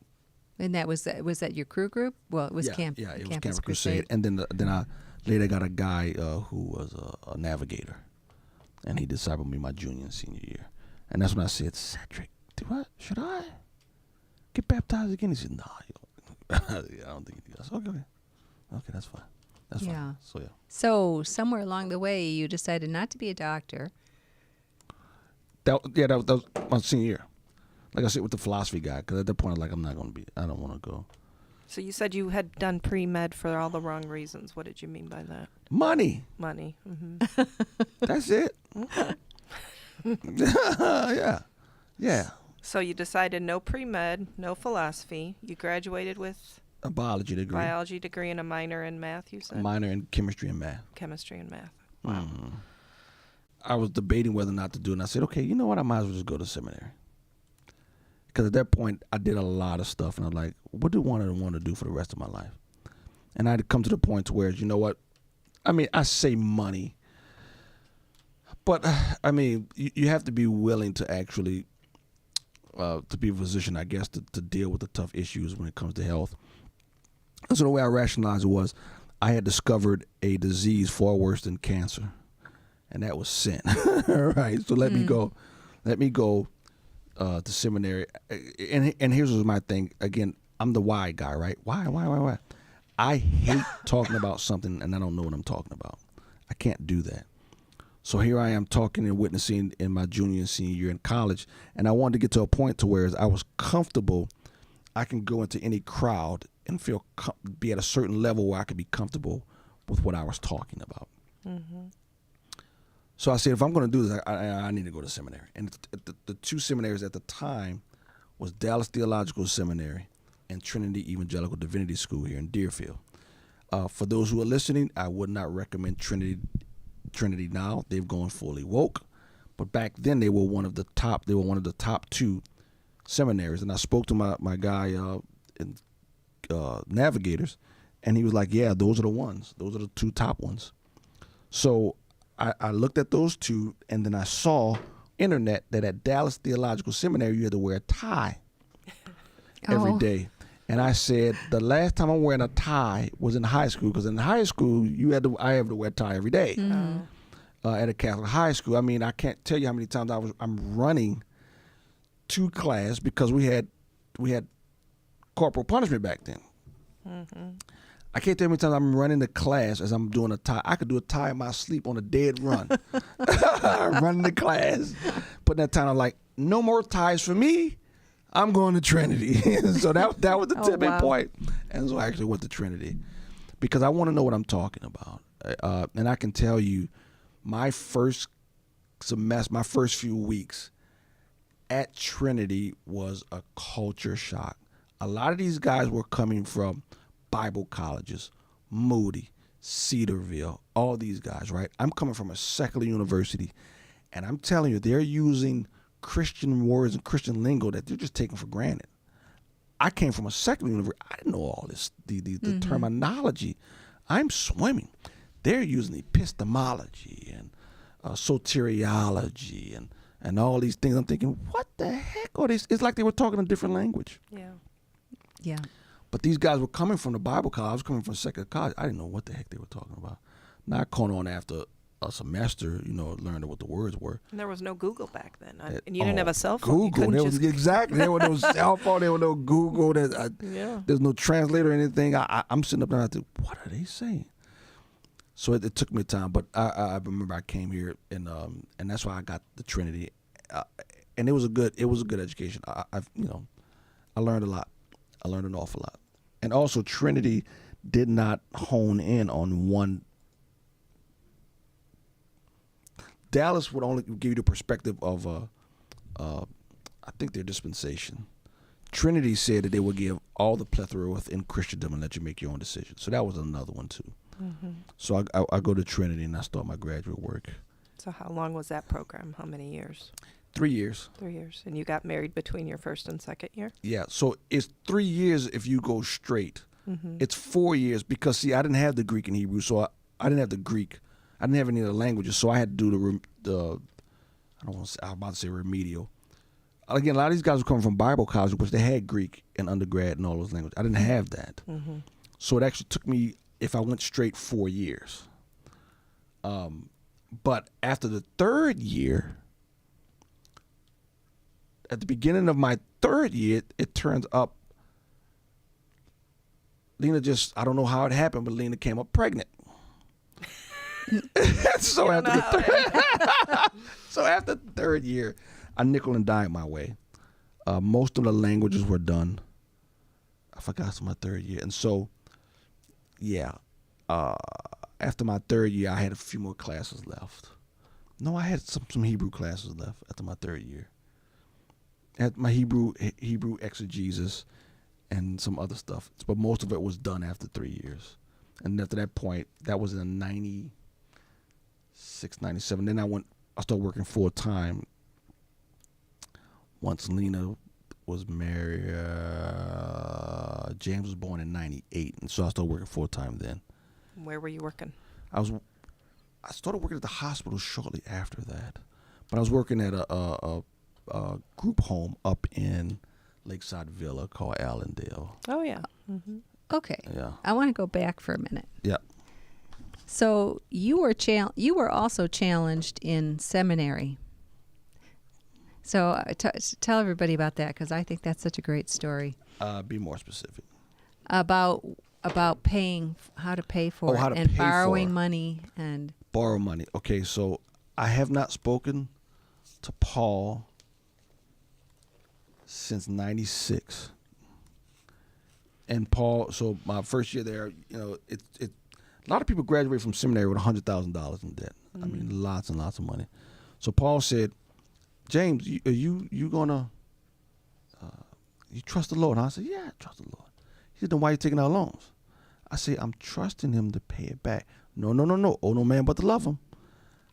And was that your crew group? Well, it was camp. Yeah, it was Campus Campus Crusade. And then I later got a guy who was a navigator, and he discipled me my junior and senior year. And that's when I said, Cedric, should I get baptized again? He said, no, I don't think he does. Okay, that's fine. That's Yeah. fine. So yeah. So somewhere along the way, you decided not to be a doctor. That was my senior year. Like I said, with the philosophy guy, because at that point, I don't want to go. So you said you had done pre-med for all the wrong reasons. What did you mean by that? Money. Money. Mm-hmm. That's it. Yeah. So you decided no pre-med, no philosophy. You graduated with A biology degree. biology degree and a minor in math, you said? A minor in chemistry and math. Chemistry and math. Wow. Mhm. I was debating whether or not to do it, and I said, okay, you know what? I might as well just go to seminary. Because at that point, I did a lot of stuff, and I'm like, what do I want to do for the rest of my life? And I had come to the point to where, you know what? I mean, I say money, but I mean, you have to be willing to actually, to be a physician, I guess, to deal with the tough issues when it comes to health. And so the way I rationalized it was, I had discovered a disease far worse than cancer, and that was sin. Right? So let me go to seminary. And here's my thing. Again, I'm the why guy, right? Why? I hate talking about something and I don't know what I'm talking about. I can't do that. So here I am talking and witnessing in my junior and senior year in college, and I wanted to get to a point to where I was comfortable. I can go into any crowd and be at a certain level where I could be comfortable with what I was talking about. Mm-hmm. So I said, if I'm going to do this, I need to go to seminary. And the two seminaries at the time was Dallas Theological Seminary and Trinity Evangelical Divinity School here in Deerfield. For those who are listening, I would not recommend Trinity now. They've gone fully woke. But back then, they were one of the top two seminaries. And I spoke to my guy navigators, and he was like, yeah, those are the ones. Those are the 2 top ones. So I looked at those 2, and then I saw internet that at Dallas Theological Seminary you had to wear a tie every Oh. day. And I said, the last time I'm wearing a tie was in high school, because in high school I had to wear a tie every day at a Catholic high school. I mean, I can't tell you how many times I'm running to class because we had corporal punishment back then. I can't tell you how many times I'm running to class as I'm doing a tie. I could do a tie in my sleep on a dead run. Running to class, putting that time on, like, no more ties for me. I'm going to Trinity. So that was the tipping point. And so I actually went to Trinity because I want to know what I'm talking about. And I can tell you, my first semester, my first few weeks at Trinity was a culture shock. A lot of these guys were coming from Bible colleges, Moody, Cedarville, all these guys, right? I'm coming from a secular university, and I'm telling you, they're using Christian words and Christian lingo that they're just taking for granted. I came from a secular university. I didn't know all this, the terminology. I'm swimming. They're using epistemology and soteriology and all these things. I'm thinking, what the heck are these? It's like they were talking a different language. Yeah. Yeah. But these guys were coming from the Bible college. I was coming from secular college. I didn't know what the heck they were talking about. Now I caught on after a semester, learned what the words were. And there was no Google back then. And you didn't have a cell phone. You Google. couldn't Exactly. There was no cell phone. There was no Google. Yeah. There's no translator or anything. I'm sitting up there and I think, what are they saying? So it took me time. But I remember I came here and that's why I got the Trinity. And it was a good education. I learned a lot. I learned an awful lot. And also Trinity did not hone in on one. Dallas would only give you the perspective of, I think, their dispensation. Trinity said that they would give all the plethora within Christendom and let you make your own decisions. So that was another one too. Mm-hmm. So I go to Trinity and I start my graduate work. So how long was that program? How many years? 3 years. 3 years. And you got married between your first and second year? Yeah. So it's 3 years if you go straight. Mm-hmm. It's 4 years because, see, I didn't have the Greek and Hebrew, so I didn't have the Greek. I didn't have any of the languages, so I had to do I was about to say remedial. Again, a lot of these guys were coming from Bible college, which they had Greek in undergrad and all those languages. I didn't have that. Mm-hmm. So it actually took me, if I went straight, 4 years. But after the 3rd year, at the beginning of my 3rd year, it turns up. Lena I don't know how it happened, but Lena came up pregnant. So after the 3rd year, I nickel and dime my way. Most of the languages were done. I forgot it's my 3rd year. And so, yeah, after my 3rd year, I had a few more classes left. No, I had some Hebrew classes left after my 3rd year. I had my Hebrew exegesis and some other stuff. But most of it was done after 3 years. And after that point, that was in 96, 97. Then I started working full time once Lena was married. James was born in 98, and so I started working full time then. Where were you working? I started working at the hospital shortly after that, but I was working at a group home up in Lakeside Villa called Allendale. Oh, yeah. Mm-hmm. Okay. Yeah. I want to go back for a minute. Yeah. So you were also challenged in seminary. So tell everybody about that, because I think that's such a great story. Be more specific. About paying, how to pay for it, how to and pay borrowing for it. money and Borrow money. Okay, so I have not spoken to Paul since 96. And Paul, so my first year there, a lot of people graduate from seminary with $100,000 in debt. Mm-hmm. I mean, lots and lots of money. So Paul said, James, are you gonna you trust the Lord? And I said, yeah, I trust the Lord. He said, then why are you taking out loans? I said, I'm trusting him to pay it back. No. Oh, no man but to love him.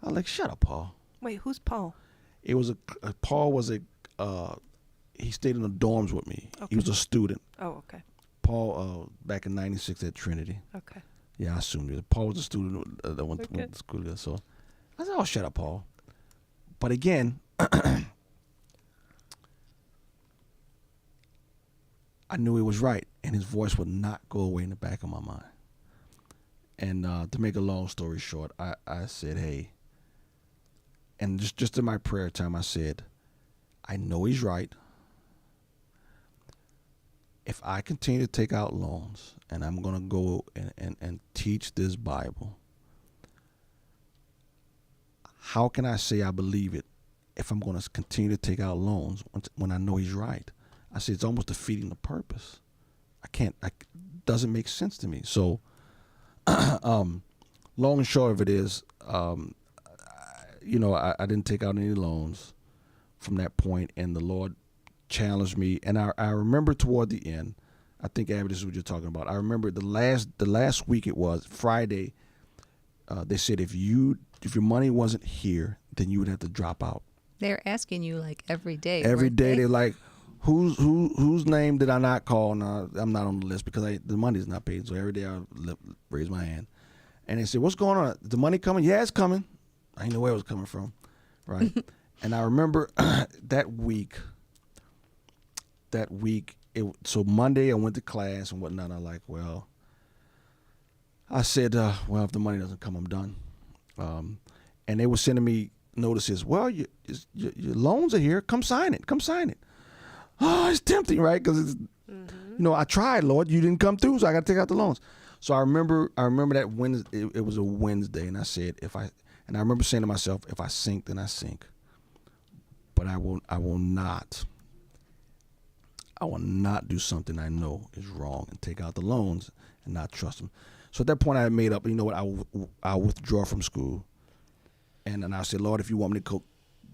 I was like, shut up, Paul. Wait, who's Paul? It was Paul was he stayed in the dorms with me. Okay. He was a student. Oh, okay. Paul, back in '96 at Trinity. Okay. Yeah, I assumed it. Paul was a student that went Okay. to school together. So I said, "Oh, shut up, Paul." But again, I knew he was right, and his voice would not go away in the back of my mind. And to make a long story short, I said, "Hey," and just in my prayer time, I said, "I know he's right. If I continue to take out loans and I'm going to go and teach this Bible, how can I say I believe it if I'm going to continue to take out loans when I know he's right?" I said, it's almost defeating the purpose. Doesn't make sense to me. So, long and short of it is, I didn't take out any loans from that point, and the Lord challenged me. And I remember toward the end, I think, Abby, this is what you're talking about. I remember the last week, it was Friday. They said if your money wasn't here, then you would have to drop out. They're asking you like every day. Every weren't day they? they're like, whose name did I not call? No, I'm not on the list because the money's not paid. So every day I raise my hand, and they said, "What's going on? The money coming?" "Yeah, it's coming." I didn't know where it was coming from, right? And I remember that week. So Monday I went to class and whatnot. I said, if the money doesn't come, I'm done. And they were sending me notices. "Well, your loans are here. Come sign it. Come sign it." Oh, it's tempting, right? Because I tried, Lord. You didn't come through, so I got to take out the loans. So I remember that Wednesday. It was a Wednesday, and I said, I remember saying to myself, if I sink, then I sink. But I will not do something I know is wrong and take out the loans and not trust them. So at that point, I had made up. You know what? I'll withdraw from school, and then I said, "Lord, if you want me to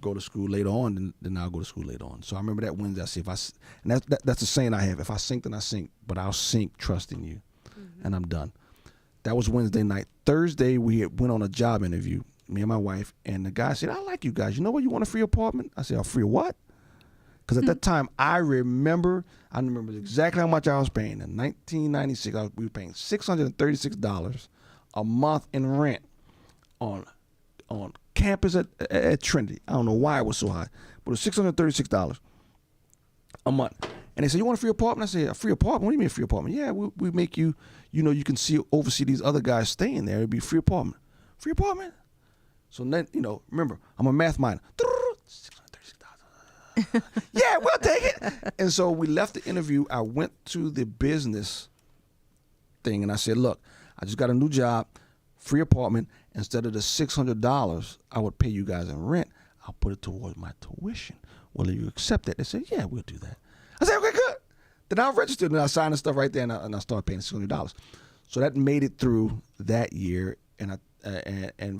go to school later on, then I'll go to school later on." So I remember that Wednesday. I said, and that's the saying I have: if I sink, then I sink. But I'll sink trusting you, and I'm done. That was Wednesday night. Thursday, we went on a job interview, me and my wife, and the guy said, "I like you guys. You know what? You want a free apartment?" I said, "A free what?" Because at that time, I remember exactly how much I was paying. In 1996, we were paying $636 a month in rent on campus at Trinity. I don't know why it was so high, but it was $636 a month. And they said, "You want a free apartment?" I said, "A free apartment? What do you mean a free apartment?" "Yeah, we make you, you can oversee these other guys staying there. It'd be a free apartment." "Free apartment?" So then, remember, I'm a math minor. $636. "Yeah, we'll take it." And so we left the interview. I went to the business thing, and I said, "Look, I just got a new job, free apartment. Instead of the $600 I would pay you guys in rent, I'll put it towards my tuition. Will you accept that?" They said, "Yeah, we'll do that." I said, "Okay, good." Then I registered, and I signed the stuff right there, and I started paying $600. So that made it through that year, and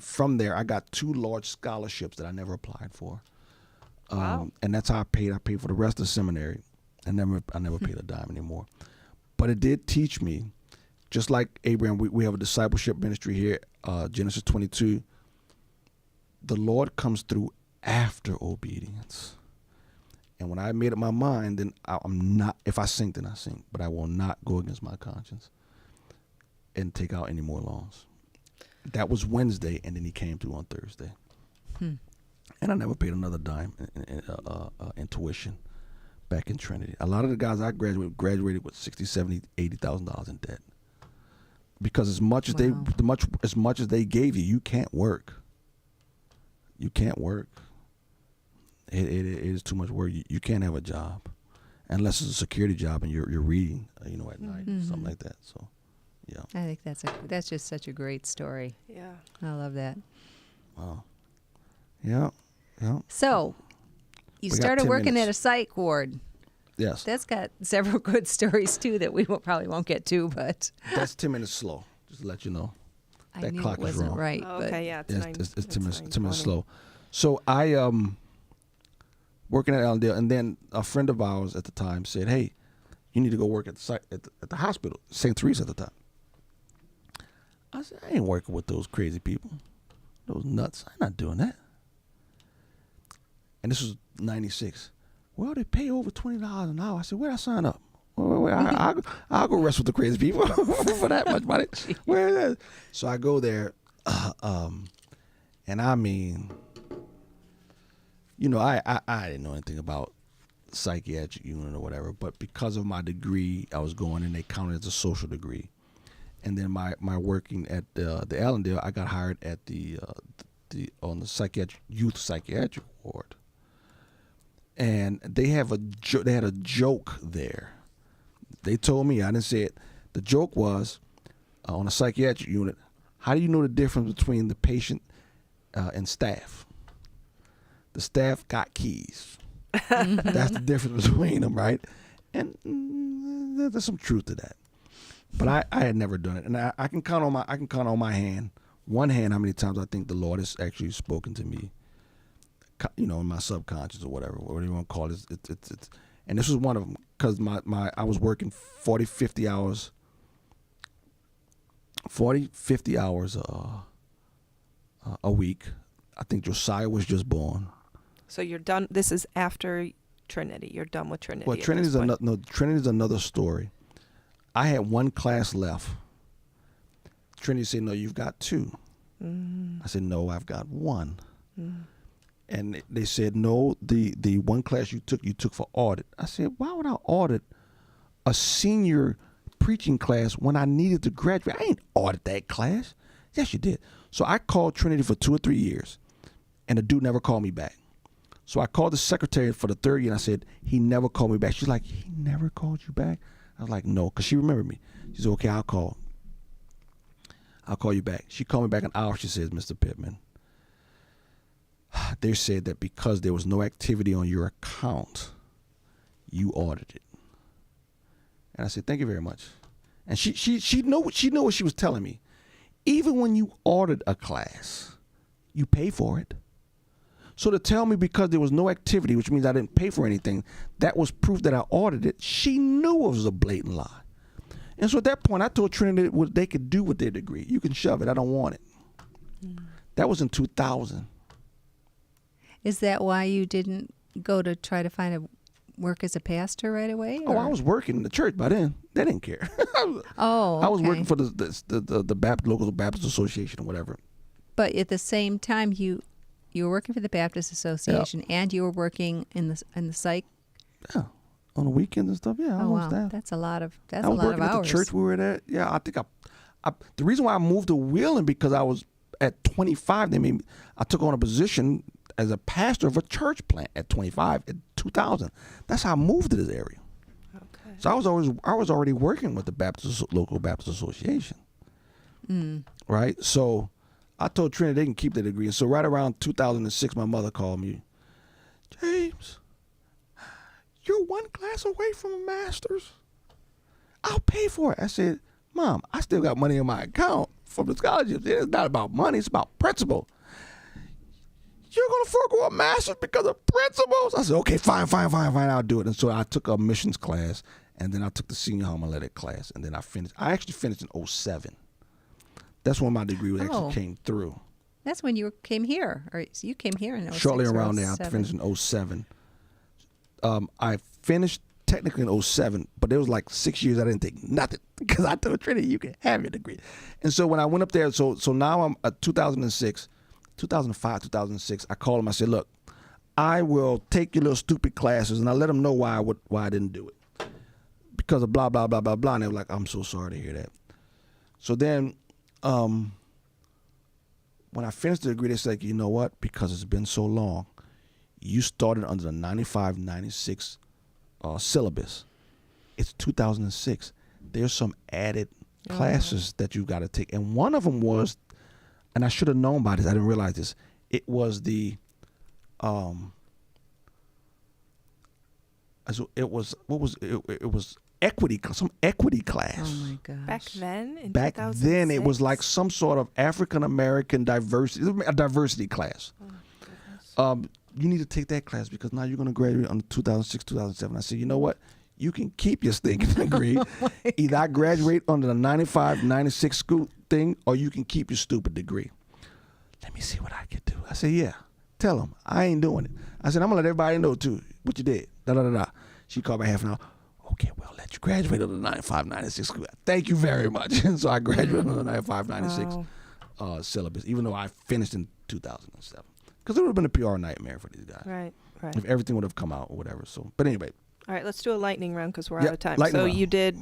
from there, I got 2 large scholarships that I never applied for. Wow. And that's how I paid. I paid for the rest of the seminary. I never paid a dime anymore. But it did teach me, just like Abraham, we have a discipleship ministry here, Genesis 22. The Lord comes through after obedience. And when I made up my mind, then I'm not, if I sink, then I sink. But I will not go against my conscience and take out any more loans. That was Wednesday, and then he came through on Thursday. And I never paid another dime in tuition back in Trinity. A lot of the guys I graduated with $60,000, $70,000, $80,000 in debt. Because as much as they gave you, you can't work. You can't work. It is too much work. You can't have a job unless it's a security job and you're reading, at night, something like that. So, yeah. I think that's just such a great story. Yeah. I love that. Wow. Yeah. So, you We got started 10 working minutes. at a psych ward. Yes. That's got several good stories too that we probably won't get to, but That's 10 minutes slow. Just to let you know. I That knew clock it is wasn't wrong. right. Oh, but okay, yeah, it's It's, 9. it's 10 minutes 9:20. slow. So I working at Allendale, and then a friend of ours at the time said, "Hey, you need to go work at the hospital, St. Teresa at the time." I said, "I ain't working with those crazy people, those nuts. I'm not doing that." And this was '96. "Well, they pay over $20 an hour." I said, "Where'd I sign up? Where I'll go rest with the crazy people for that much money. Where is that? So I go there, and I mean, I didn't know anything about psychiatric unit or whatever, but because of my degree, I was going and they counted as a social degree. And then my working at the Allendale, I got hired at on the youth psychiatric ward. And they had a joke there. They told me, I didn't say it. The joke was on a psychiatric unit, how do you know the difference between the patient and staff? The staff got keys. That's the difference between them, right? And there's some truth to that. But I had never done it, and I can count on my one hand, how many times I think the Lord has actually spoken to me, in my subconscious or whatever you want to call it. It's and this was one of them, because I was working 40, 50 hours a week. I think Josiah was just born. So you're done. This is after Trinity. You're done with Trinity. Well, Trinity's another story. I had one class left. Trinity said, "No, you've got two." I said, "No, I've got one." And they said, "No, the one class you took for audit." I said, "Why would I audit a senior preaching class when I needed to graduate? I ain't audit that class." Yes, you did. So I called Trinity for 2 or 3 years, and the dude never called me back. So I called the secretary for the third year, and I said, "He never called me back." She's like, "He never called you back?" I was like, "No," because she remembered me. She said, "Okay, I'll call you back." She called me back an hour. She says, "Mr. Pittman, they said that because there was no activity on your account, you audited." And I said, "Thank you very much." And she knew what she was telling me. Even when you audit a class, you pay for it. So to tell me because there was no activity, which means I didn't pay for anything, that was proof that I audited, she knew it was a blatant lie. And so at that point, I told Trinity what they could do with their degree. You can shove it. I don't want it. That was in 2000. Is that why you didn't go to try to find a work as a pastor right away? Oh, I was working in the church by then. They didn't care. I was working for the local Baptist Association or whatever. But at the same time, you were working for the Baptist Association, and you were working in the psych. Yeah, on the weekends and stuff. Yeah, I was there. That's a lot of hours. I was working at the church we were at. Yeah, I think the reason why I moved to Wheeling because I was at 25. I took on a position as a pastor of a church plant at 25 in 2000. That's how I moved to this area. Okay. So I was already working with the local Baptist Association. Right. So I told Trinity they can keep the degree. So right around 2006, my mother called me. "James, you're one class away from a master's. I'll pay for it." I said, "Mom, I still got money in my account from the scholarships. It's not about money. It's about principle. You're going to forego a master's because of principles?" I said, "Okay, fine, I'll do it." And so I took a missions class, and then I took the senior homiletic class, and then I finished. I actually finished in 2007. That's when my degree actually came through. That's when you came here, or you came here in 2006. Shortly around there, I finished in 2007. I finished technically in 2007, but there was like 6 years I didn't take nothing because I told Trinity you can have your degree. And so when I went up there, so now I'm at 2006, 2005, 2006. I called them. I said, "Look, I will take your little stupid classes," and I let them know why I didn't do it because of blah blah blah blah blah. And they were like, "I'm so sorry to hear that." So then. When I finished the degree, they said, "You know what? Because it's been so long, you started under the 95, 96 syllabus. It's 2006. There's some added classes that you got to take." And one of them was, and I should have known by this, I didn't realize this, it was it was some equity class. Oh my gosh. Back then, it was like some sort of African American diversity, a diversity class. You need to take that class because now you're going to graduate on 2006, 2007. I said, "You know what? You can keep your stinking degree. Either I graduate under the 95, 96 school thing, or you can keep your stupid degree." "Let me see what I can do." I said, "Yeah, tell them I ain't doing it." I said, "I'm going to let everybody know too what you did. Da da da da." She called back half an hour. okay, we'll let you graduate on the 95, 96 school. Thank you very much. And so I graduated on the 95, 96 Wow. syllabus, even though I finished in 2007. Because it would have been a PR nightmare for these guys. Right. Right. If everything would have come out or whatever. So, but anyway. All right. Let's do a lightning round because we're Yep, out of time. lightning So round. you did.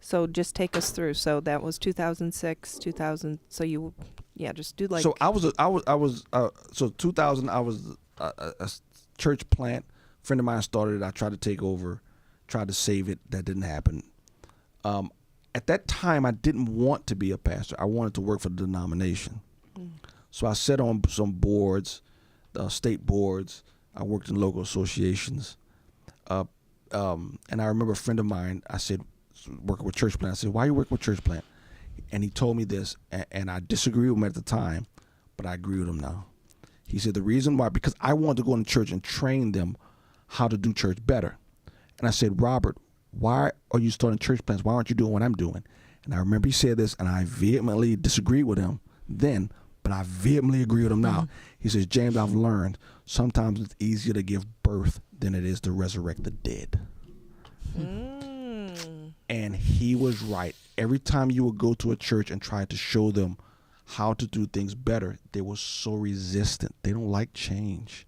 So just take us through. So that was 2006, 2000. So you, just do like. So so 2000, I was a church plant. A friend of mine started it. I tried to take over, tried to save it. That didn't happen. At that time, I didn't want to be a pastor. I wanted to work for the denomination. So I sat on some boards, state boards. I worked in local associations. And I remember a friend of mine, I said, working with church plant. I said, why are you working with church plant? And he told me this, and I disagreed with him at the time, but I agree with him now. He said, the reason why, because I wanted to go into church and train them how to do church better. And I said, Robert, why are you starting church plants? Why aren't you doing what I'm doing? And I remember he said this, and I vehemently disagreed with him then, but I vehemently agree with him now. He says, James, I've learned sometimes it's easier to give birth than it is to resurrect the dead. And he was right. Every time you would go to a church and try to show them how to do things better, they were so resistant. They don't like change.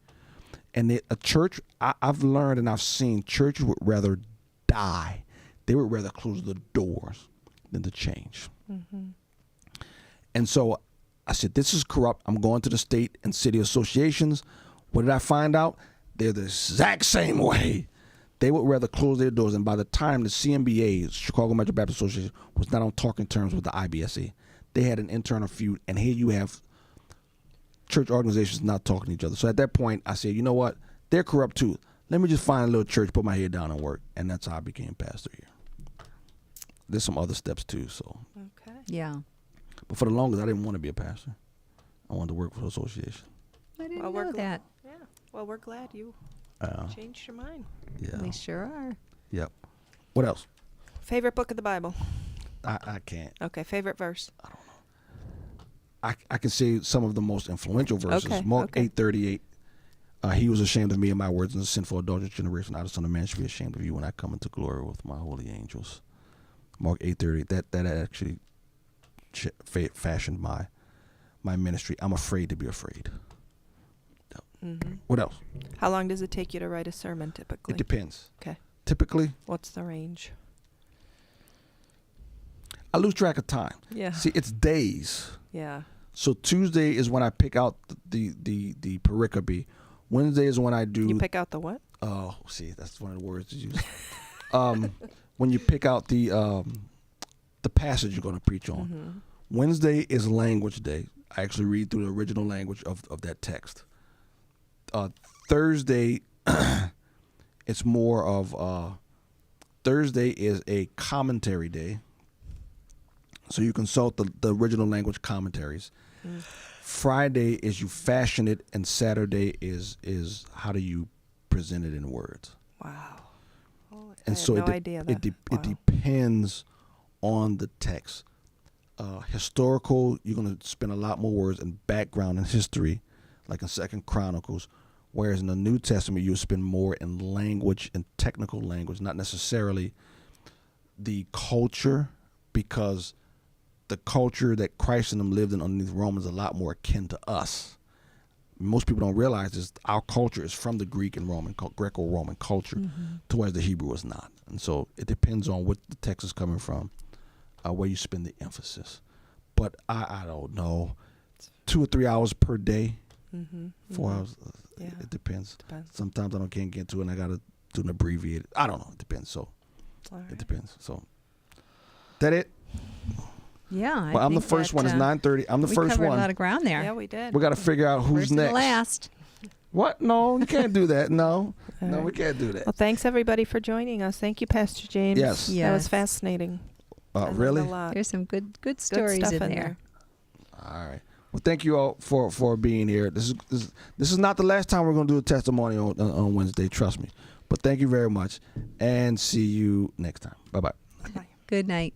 And a church, I've learned and I've seen churches would rather die. They would rather close the doors than to change. And so I said, this is corrupt. I'm going to the state and city associations. What did I find out? They're the exact same way. They would rather close their doors. And by the time the CMBA, Chicago Metro Baptist Association, was not on talking terms with the IBSA, they had an internal feud. And here you have church organizations not talking to each other. So at that point, I said, you know what? They're corrupt too. Let me just find a little church, put my head down and work. And that's how I became pastor here. There's some other steps too. So. Okay. Yeah. But for the longest, I didn't want to be a pastor. I wanted to work for the association. I didn't Well, know that. Yeah. Well, we're glad you changed your mind. Yeah. We sure are. Yep. What else? Favorite book of the Bible? I can't. Okay. Favorite verse? I can say some of the most influential verses. Okay, Mark okay. 8:38. He was ashamed of me and my words in the sinful, adulterous generation. I, the Son of Man, should be ashamed of you when I come into glory with my holy angels. Mark 8:38. That actually fashioned my ministry. I'm afraid to be afraid. What else? How long does it take you to write a sermon typically? It depends. Okay. Typically, What's the range? I lose track of time. Yeah. See, it's days. Yeah. So Tuesday is when I pick out the pericope. Wednesday is when I do. You pick out the what? Oh, see, that's one of the words to use. When you pick out the passage you're going to preach on. Wednesday is language day. I actually read through the original language of that text. Thursday, it's more of Thursday is a commentary day. So you consult the original language commentaries. Friday is you fashion it, and Saturday is how do you present it in words. Wow. Oh, I And had so no it idea that. it depends on the text. Historical, you're going to spend a lot more words in background and history, like in 2 Chronicles, whereas in the New Testament you'll spend more in language and technical language, not necessarily the culture, because the culture that Christ and them lived in underneath Rome is a lot more akin to us. Most people don't realize is our culture is from the Greek and Greco-Roman culture, to whereas the Hebrew is not. And so it depends on what the text is coming from, where you spend the emphasis. But I don't know, 2 or 3 hours per day, 4 hours. Yeah. It depends. Depends. Sometimes I can't get to it, and I got to do an abbreviated. I don't know. It depends. So All right. it depends. So that it. Yeah. Well, I'm the first one. It's 9:30. I'm the we first covered one. a lot of ground there. Yeah, we did. We got to figure out who's First and next. last. What? No, you can't do that. No, All no, right. we can't do that. Well, thanks everybody for joining us. Thank you, Pastor James. Yes. That was Yes. fascinating. I learned Really? a lot. There's some good Good stories stuff in there. All right. Well, thank you all for being here. This is not the last time we're going to do a testimony on Wednesday. Trust me. But thank you very much, and see you next time. Bye bye. Bye. Good night.